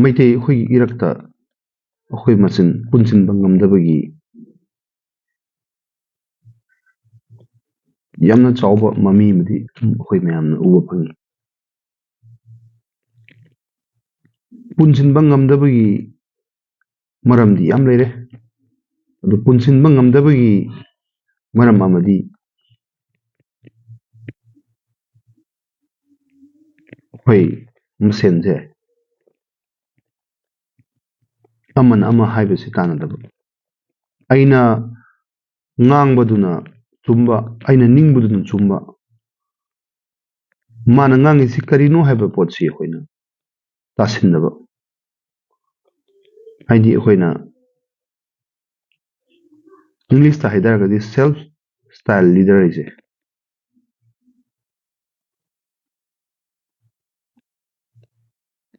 ꯃꯩꯇꯩ ꯑꯩꯈꯣꯏꯒꯤ ꯏꯔꯛꯇ ꯑꯩꯈꯣꯏ ꯃꯁꯦꯟ ꯄꯨꯟꯁꯤꯟꯕ ꯉꯝꯗꯕꯒꯤ ꯌꯥꯝꯅ ꯆꯥꯎꯕ ꯃꯃꯤ ꯑꯃꯗꯤ ꯑꯩꯈꯣꯏ ꯃꯌꯥꯝꯅ ꯎꯕ ꯐꯪꯉꯤ꯫ ꯄꯨꯟꯁꯤꯟꯕ ꯉꯝꯗꯕꯒꯤ ꯃꯔꯝꯗꯤ ꯌꯥꯝ ꯂꯩꯔꯦ, ꯑꯗꯨ ꯄꯨꯟꯁꯤꯟꯕ ꯉꯝꯗꯕꯒꯤ ꯃꯔꯝ ꯑꯃꯗꯤ ꯑꯩꯈꯣꯏ ꯃꯁꯦꯟꯁꯦ ꯑꯃꯅ ꯑꯃ ꯍꯥꯏꯕꯁꯤ ꯇꯥꯟꯅꯗꯕ, ꯑꯩꯅ ꯉꯥꯡꯕꯗꯨꯅ ꯆꯨꯝꯕ, ꯑꯩꯅ ꯅꯤꯡꯕꯗꯨꯅ ꯆꯨꯝꯕ, ꯃꯥꯅ ꯉꯥꯡꯉꯤꯁꯤ ꯀꯔꯤꯅꯣ ꯍꯥꯏꯕ ꯄꯣꯠꯁꯤ ꯑꯩꯈꯣꯏꯅ ꯇꯥꯁꯤꯟꯗꯕ, ꯍꯥꯏꯗꯤ ꯑꯩꯈꯣꯏꯅ ꯏꯪꯂꯤꯁꯇ ꯍꯥꯏꯇꯥꯔꯒꯗꯤ ꯁꯦꯜꯐ ꯁ꯭ꯇꯥꯏꯜ ꯂꯤꯗꯔ ꯍꯥꯏꯁꯦ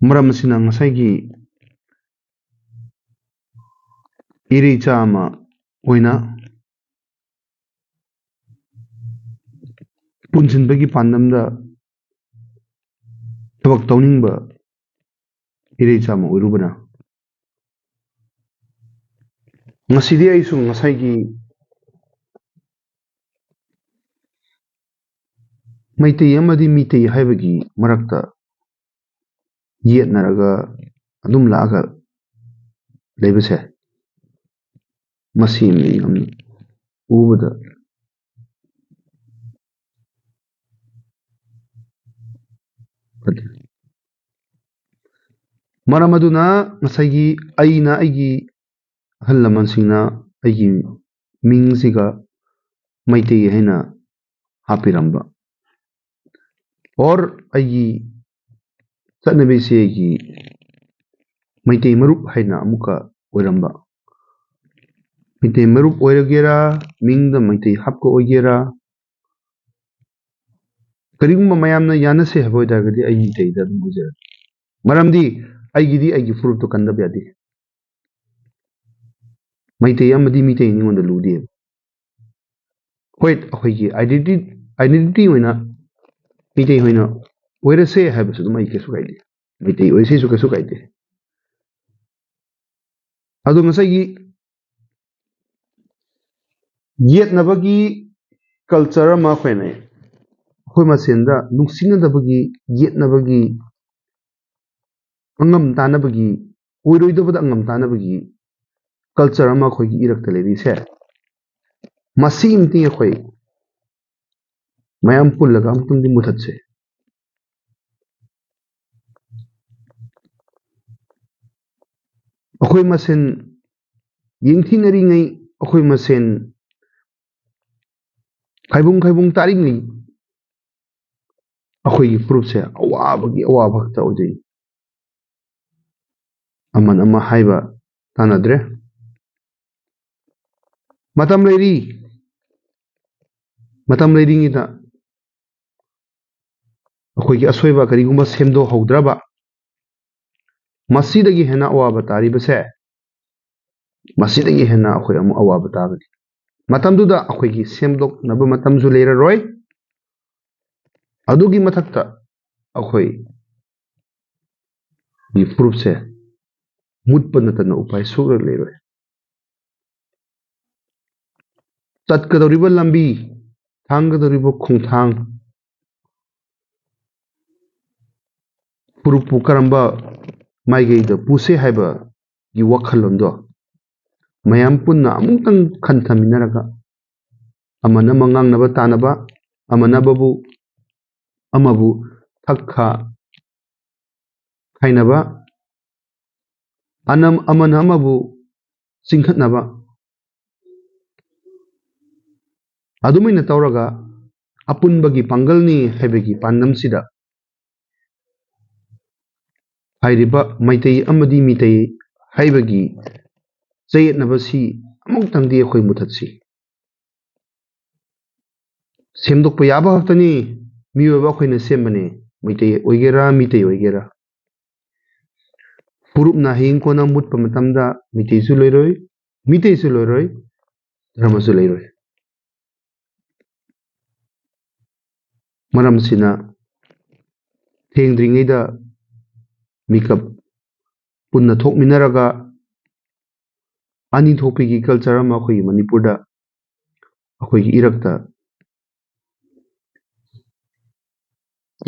ꯃꯔꯝ ꯑꯁꯤꯅ ꯉꯁꯥꯏꯒꯤ ꯏꯔꯩꯆꯥ ꯑꯃ ꯑꯣꯏꯅ ꯄꯨꯟꯁꯤꯟꯕꯒꯤ ꯄꯥꯟꯗꯝꯗ ꯊꯕꯛ ꯇꯧꯅꯤꯡꯕ ꯏꯔꯩꯆꯥ ꯑꯃ ꯑꯣꯏꯔꯨꯕꯅ ꯉꯁꯤꯗꯤ ꯑꯩꯁꯨ ꯉꯁꯥꯏꯒꯤ ꯃꯩꯇꯩ ꯑꯃꯗꯤ ꯃꯤꯇꯩ ꯍꯥꯏꯕꯒꯤ ꯃꯔꯛꯇ ꯌꯦꯠꯅꯔꯒ ꯑꯗꯨꯝ ꯂꯥꯛꯑꯒ ꯂꯩꯕꯁꯦ, ꯃꯁꯤ ꯌꯥꯝꯅ ꯎꯕꯗ ꯐꯠꯇꯦ꯫ ꯃꯔꯝ ꯑꯗꯨꯅ ꯉꯁꯥꯏꯒꯤ ꯑꯩꯅ ꯑꯩꯒꯤ ꯑꯍꯜ ꯂꯃꯟꯁꯤꯡꯅ ꯑꯩꯒꯤ ꯃꯤꯡꯁꯤꯒ ꯃꯩꯇꯩ ꯍꯥꯏꯅ ꯍꯥꯞꯄꯤꯔꯝꯕ, ꯑꯣꯔ ꯑꯩꯒꯤ ꯆꯠꯅꯕꯤꯁꯤ ꯑꯩꯒꯤ ꯃꯩꯇꯩ ꯃꯔꯨꯞ ꯍꯥꯏꯅ ꯑꯃꯨꯛꯀ ꯑꯣꯏꯔꯝꯕ, ꯃꯩꯇꯩ ꯃꯔꯨꯞ ꯑꯣꯏꯔꯒꯦꯔꯥ, ꯃꯤꯡꯗ ꯃꯩꯇꯩ ꯍꯥꯞꯄ ꯑꯣꯏꯒꯦꯔꯥ, ꯀꯔꯤꯒꯨꯝꯕ ꯃꯌꯥꯝꯅ ꯌꯥꯅꯁꯦ ꯍꯥꯏꯕ ꯑꯣꯏꯇꯥꯔꯒꯗꯤ ꯑꯩ ꯃꯤꯇꯩꯗ ꯑꯗꯨꯝ ꯑꯣꯏꯖꯔꯒꯦ, ꯃꯔꯝꯗꯤ ꯑꯩꯒꯤꯗꯤ ꯑꯩꯒꯤ ꯐꯨꯔꯨꯞꯇꯣ ꯀꯟꯗꯕ ꯌꯥꯗꯦ꯫ ꯃꯩꯇꯩ ꯑꯃꯗꯤ ꯃꯤꯇꯩ ꯑꯩꯉꯣꯟꯗ ꯂꯨꯗꯦ꯫ ꯍꯣꯏ, ꯑꯩꯈꯣꯏꯒꯤ ꯑꯥꯏꯗꯦꯟꯇꯤꯇꯤ ꯑꯣꯏꯅ ꯃꯤꯇꯩ ꯑꯣꯏꯅ ꯑꯣꯏꯔꯁꯦ ꯍꯥꯏꯕꯁꯨ ꯑꯗꯨꯝ ꯑꯩ ꯀꯩꯁꯨ ꯀꯥꯏꯗꯦ, ꯃꯩꯇꯩ ꯑꯣꯏꯁꯤꯁꯨ ꯀꯩꯁꯨ ꯀꯥꯏꯗꯦ꯫ ꯑꯗꯣ ꯉꯁꯥꯏꯒꯤ ꯌꯦꯠꯅꯕꯒꯤ ꯀꯜꯆꯔ ꯑꯃ ꯑꯩꯈꯣꯏ ꯃꯁꯦꯟꯗ ꯅꯨꯡꯁꯤꯅꯗꯕꯒꯤ, ꯌꯦꯠꯅꯕꯒꯤ, ꯑꯉꯝ ꯇꯥꯟꯅꯕꯒꯤ, ꯑꯣꯏꯔꯣꯏꯗꯕꯗ ꯑꯉꯝ ꯇꯥꯟꯅꯕꯒꯤ ꯀꯜꯆꯔ ꯑꯃ ꯑꯩꯈꯣꯏꯒꯤ ꯏꯔꯛꯇ ꯂꯩꯔꯤꯁꯦ, ꯃꯁꯤ ꯑꯃꯇꯤ ꯑꯩꯈꯣꯏ ꯃꯌꯥꯝ ꯄꯨꯜꯂꯒ ꯑꯃꯨꯛꯇꯪꯗꯤ ꯃꯨꯊꯠꯁꯦ꯫ ꯑꯩꯈꯣꯏ ꯃꯁꯦꯟ ꯌꯦꯡꯊꯤꯅꯔꯤꯉꯩ, ꯑꯩꯈꯣই ꯃꯁꯦꯟ ꯈꯥꯏꯕꯨꯡ ꯇꯥꯔꯤꯉꯩ ꯑꯩꯈꯣꯏꯒꯤ ꯐꯨꯔꯨꯞꯁꯦ ꯑꯋꯥꯕꯒꯤ ꯑꯋꯥꯕ ꯈꯛꯇ ꯑꯣꯏꯖꯩ꯫ ꯑꯃꯅ ꯑꯃ ꯍꯥꯏꯕ ꯇꯥꯟꯅꯗ꯭ꯔꯦ꯫ ꯃꯇꯝ ꯂꯩꯔꯤ, ꯃꯇꯝ ꯂꯩꯔꯤꯉꯩꯗ ꯑꯩꯈꯣꯏꯒꯤ ꯑꯁꯣꯏꯕ ꯀꯔꯤꯒꯨꯝꯕ ꯁꯦꯝꯗꯣꯛꯍꯧꯗ꯭ꯔꯕ, ꯃꯁꯤꯗꯒꯤ ꯍꯦꯟꯅ ꯑꯋꯥꯕ ꯇꯥꯔꯤꯕꯁꯦ, ꯃꯁꯤꯗꯒꯤ ꯍꯦꯟꯅ ꯑꯩꯈꯣꯏ ꯑꯃꯨꯛ ꯑꯋꯥꯕ ꯇꯥꯒꯅꯤ꯫ ꯃꯇꯝꯗꯨꯗ ꯑꯩꯈꯣꯏꯒꯤ ꯁꯦꯝꯗꯣꯛꯅꯕ ꯃꯇꯝꯁꯨ ꯂꯩꯔꯔꯣꯏ, ꯑꯗꯨꯒꯤ ꯃꯊꯛꯇ ꯑꯩꯈꯣꯏꯒꯤ ꯐꯨꯔꯨꯞꯁꯦ ꯃꯨꯠꯄ ꯅꯠꯇꯅ ꯎꯄꯥꯏ ꯁꯨꯛꯂꯩ ꯂꯩꯔꯣꯏ꯫ ꯆꯠꯀꯗꯧꯔꯤꯕ ꯂꯝꯕꯤ, ꯊꯥꯡꯒꯗꯧꯔꯤꯕ ꯈꯣꯡꯊꯥꯡ, ꯐꯨꯔꯨꯞꯄꯨ ꯀꯔꯝꯕ ꯃꯥꯏꯀꯩꯗ ꯄꯨꯁꯦ ꯍꯥꯏꯕꯒꯤ ꯋꯥꯈꯜꯂꯣꯟꯗꯣ ꯃꯌꯥꯝ ꯄꯨꯟꯅ ꯑꯃꯨꯛꯇꯪ ꯈꯟꯊꯃꯤꯟꯅꯔꯒ, ꯑꯃꯅ ꯑꯃ ꯉꯥꯡꯅꯕ ꯇꯥꯅꯕ, ꯑꯃꯕꯨ ꯊꯛ ꯈꯥ ꯈꯥꯏꯅꯕ, ꯑꯃꯅ ꯑꯃꯕꯨ ꯆꯤꯡꯈꯠꯅꯕ, ꯑꯗꯨꯃꯥꯏꯅ ꯇꯧꯔꯒ ꯑꯄꯨꯟꯕꯒꯤ ꯄꯥꯡꯒꯜꯅꯤ ꯍꯥꯏꯕꯒꯤ ꯄꯥꯟꯗꯝꯁꯤꯗ ꯍꯥꯏꯔꯤꯕ ꯃꯩꯇꯩ ꯑꯃꯗꯤ ꯃꯤꯇꯩ ꯍꯥꯏꯕꯒꯤ ꯆꯌꯦꯠꯅꯕꯁꯤ ꯑꯃꯨꯛꯇꯪꯗꯤ ꯑꯩꯈꯣই ꯃꯨꯊꯠꯁꯤ꯫ ꯁꯦꯝꯗꯣꯛꯄ ꯌꯥꯕ ꯈꯛꯇꯅꯤ, ꯃꯤꯑꯣꯏꯕ ꯑꯩꯈꯣꯏꯅ ꯁꯦꯝꯕꯅꯤ, ꯃꯩꯇꯩ ꯑꯣꯏꯒꯦꯔꯥ ꯃꯤꯇꯩ ꯑꯣꯏꯒꯦꯔꯥ꯫ ꯐꯨꯔꯨꯞꯅ ꯍꯌꯦꯡ ꯀꯣꯟꯅ ꯃꯨꯠꯄ ꯃꯇꯝꯗ ꯃꯩꯇꯩꯁꯨ ꯂꯩꯔꯣꯏ, ꯃꯤꯇꯩꯁꯨ ꯂꯩꯔꯣꯏ, ꯙꯔꯃꯁꯨ ꯂꯩꯔꯣꯏ꯫ ꯃꯔꯝꯁꯤꯅ ꯊꯦꯡꯗ꯭ꯔꯤꯉꯩꯗ ꯃꯤꯀꯞ ꯄꯨꯟꯅ ꯊꯣꯛꯃꯤꯟꯅꯔꯒ ꯑꯅꯤ ꯊꯣꯛꯄꯤꯒꯤ ꯀꯜꯆꯔ ꯑꯃ ꯑꯩꯈꯣꯏꯒꯤ ꯃꯅꯤꯄꯨꯔꯗ ꯑꯩꯈꯣꯏꯒꯤ ꯏꯔꯛꯇ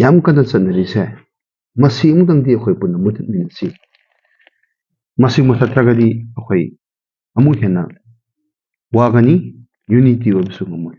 ꯌꯥꯝ ꯀꯟꯅ ꯆꯠꯅꯔꯤꯁꯦ ꯃꯁꯤ ꯑꯃꯨꯛꯇꯪꯗꯤ ꯑꯩꯈꯣꯏ ꯄꯨꯟꯅ ꯃꯨꯊꯠꯃꯤꯟꯅꯁꯤ ꯃꯁꯤ ꯃꯨꯊꯠꯇ꯭ꯔꯒꯗꯤ ꯑꯩꯈꯣꯏ ꯑꯃꯨꯛ ꯍꯦꯟꯅ ꯋꯥꯒꯅꯤ ꯌꯨꯅꯤꯇꯤ ꯑꯣꯏꯕꯁꯨ ꯉꯝꯃꯣꯏ